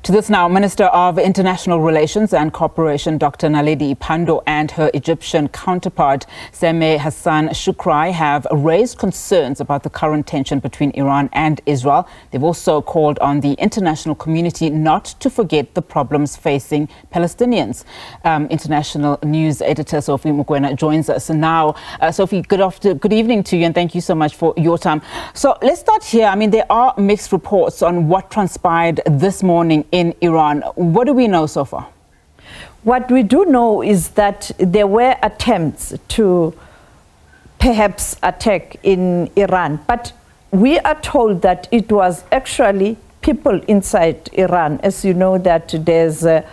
To this now, Minister of International Relations and Cooperation, Dr. Naledi Pandor, and her Egyptian counterpart, Sameh Hassan Shoukry, have raised concerns about the current tension between Iran and Israel. They've also called on the international community not to forget the problems facing Palestinians. International news editor Sophie Mukwena joins us now. Sophie, good evening to you, and thank you so much for your time. So let's start here. I mean, there are mixed reports on what transpired this morning in Iran. What do we know so far? What we do know is that there were attempts to perhaps attack in Iran, but we are told that it was actually people inside Iran. As you know, that there's a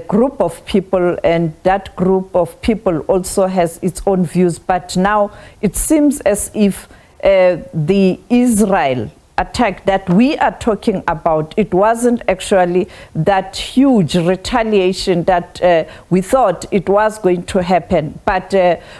group of people, and that group of people also has its own views. But now it seems as if the Israel attack that we are talking about, it wasn't actually that huge retaliation that we thought it was going to happen. But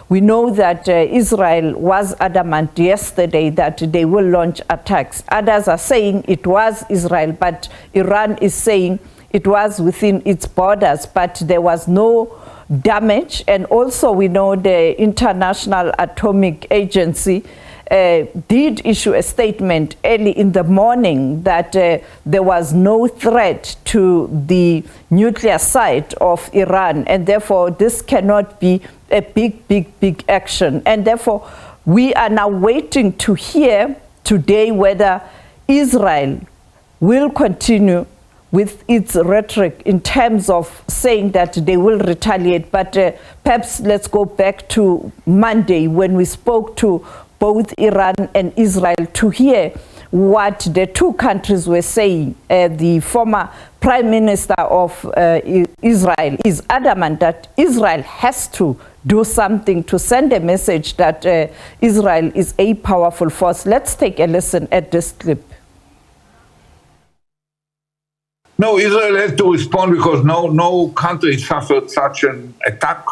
we know that Israel was adamant yesterday that they will launch attacks. Others are saying it was Israel, but Iran is saying it was within its borders, but there was no damage. And also we know the International Atomic Agency did issue a statement early in the morning that there was no threat to the nuclear site of Iran, and therefore this cannot be a big action. And therefore we are now waiting to hear today whether Israel will continue with its rhetoric in terms of saying that they will retaliate. But perhaps let's go back to Monday when we spoke to both Iran and Israel to hear what the two countries were saying. The former Prime Minister of Israel is adamant that Israel has to do something to send a message that Israel is a powerful force. Let's take a listen at this clip. No, Israel has to respond because no country suffered such an attack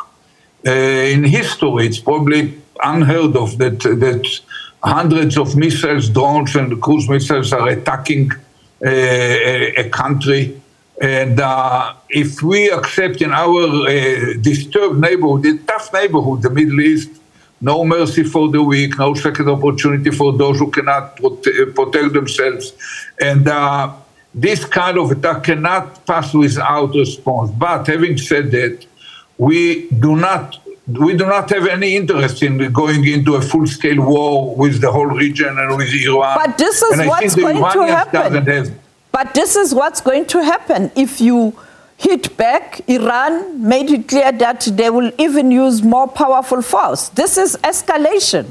in history. It's probably unheard of that hundreds of missiles, drones and cruise missiles are attacking a country. And if we accept in our disturbed neighborhood, a tough neighborhood, the Middle East, no mercy for the weak, no second opportunity for those who cannot protect themselves. And this kind of attack cannot pass without response. But having said that, we do not have any interest in going into a full-scale war with the whole region and with Iran. But this is what's going to happen. But this is what's going to happen. If you hit back, Iran made it clear that they will even use more powerful force. This is escalation.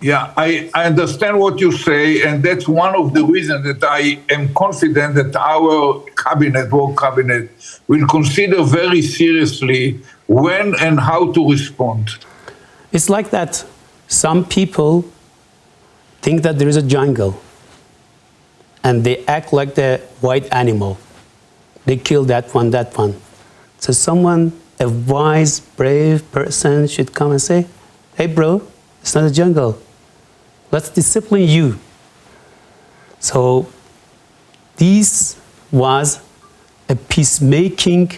Yeah, I understand what you say, and that's one of the reasons that I am confident that our cabinet, war cabinet, will consider very seriously when and how to respond. It's like that. Some people think that there is a jungle, and they act like the white animal. They kill that one. So someone, a wise, brave person should come and say, hey bro, it's not a jungle. Let's discipline you. So this was a peacemaking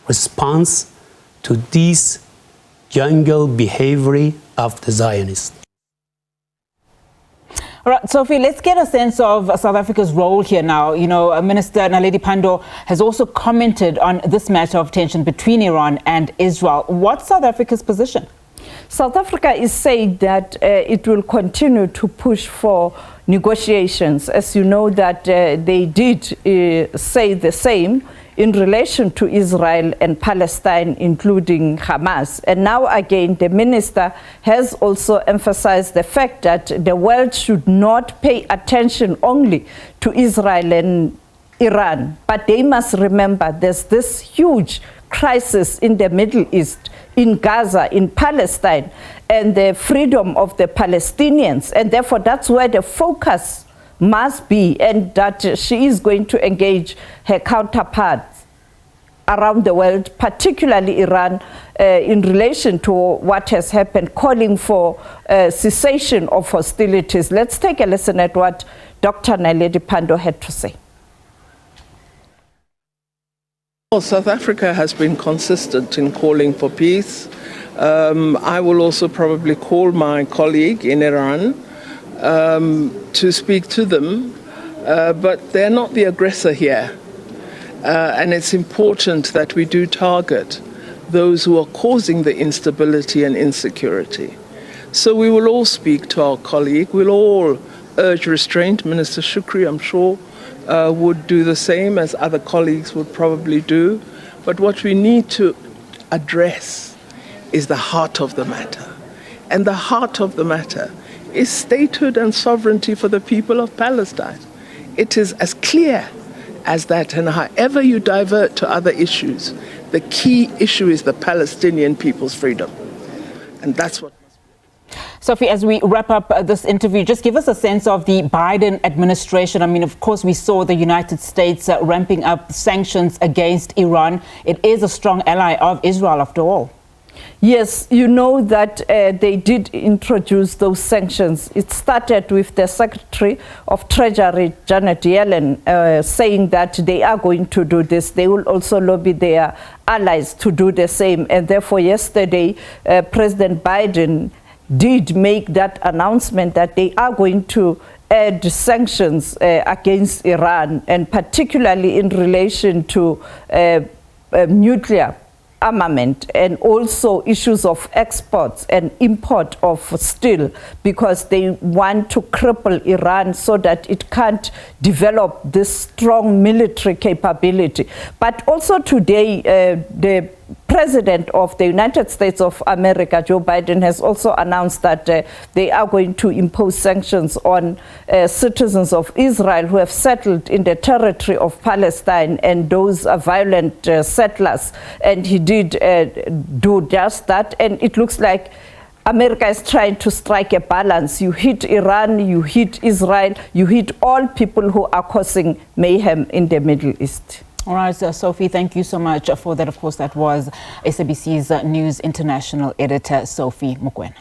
response to this jungle behavior of the Zionists. All right, Sophie, let's get a sense of South Africa's role here now. You know, Minister Naledi Pandor has also commented on this matter of tension between Iran and Israel. What's South Africa's position? South Africa is saying that it will continue to push for negotiations. As you know, that they did say the same in relation to Israel and Palestine, including Hamas. And now again, the minister has also emphasized the fact that the world should not pay attention only to Israel and Iran, but they must remember there's this huge crisis in the Middle East, in Gaza, in Palestine, and the freedom of the Palestinians. And therefore, that's where the focus must be, and that she is going to engage her counterparts around the world, particularly Iran, in relation to what has happened, calling for cessation of hostilities. Let's take a listen at what Dr. Naledi Pandor had to say. Well, South Africa has been consistent in calling for peace. I will also probably call my colleague in Iran to speak to them, but they're not the aggressor here. And it's important that we do target those who are causing the instability and insecurity. So we will all speak to our colleague. We'll all urge restraint. Minister Shoukry, I'm sure, would do the same, as other colleagues would probably do. But what we need to address is the heart of the matter. And the heart of the matter is statehood and sovereignty for the people of Palestine. It is as clear as that, and however you divert to other issues, the key issue is the Palestinian people's freedom. And that's what... Sophie, as we wrap up this interview, just give us a sense of the Biden administration. I mean, of course, we saw the United States ramping up sanctions against Iran. It is a strong ally of Israel, after all. Yes, you know that they did introduce those sanctions. It started with the Secretary of Treasury, Janet Yellen, saying that they are going to do this. They will also lobby their allies to do the same. And therefore, yesterday, President Biden did make that announcement that they are going to add sanctions against Iran, and particularly in relation to nuclear armament, and also issues of exports and import of steel, because they want to cripple Iran so that it can't develop this strong military capability. But also today, the President of the United States of America, Joe Biden, has also announced that they are going to impose sanctions on citizens of Israel who have settled in the territory of Palestine and those violent settlers. And he did do just that. And it looks like America is trying to strike a balance. You hit Iran, you hit Israel, you hit all people who are causing mayhem in the Middle East. All right, Sophie, thank you so much for that. Of course, that was SABC's News International editor, Sophie Mokoena.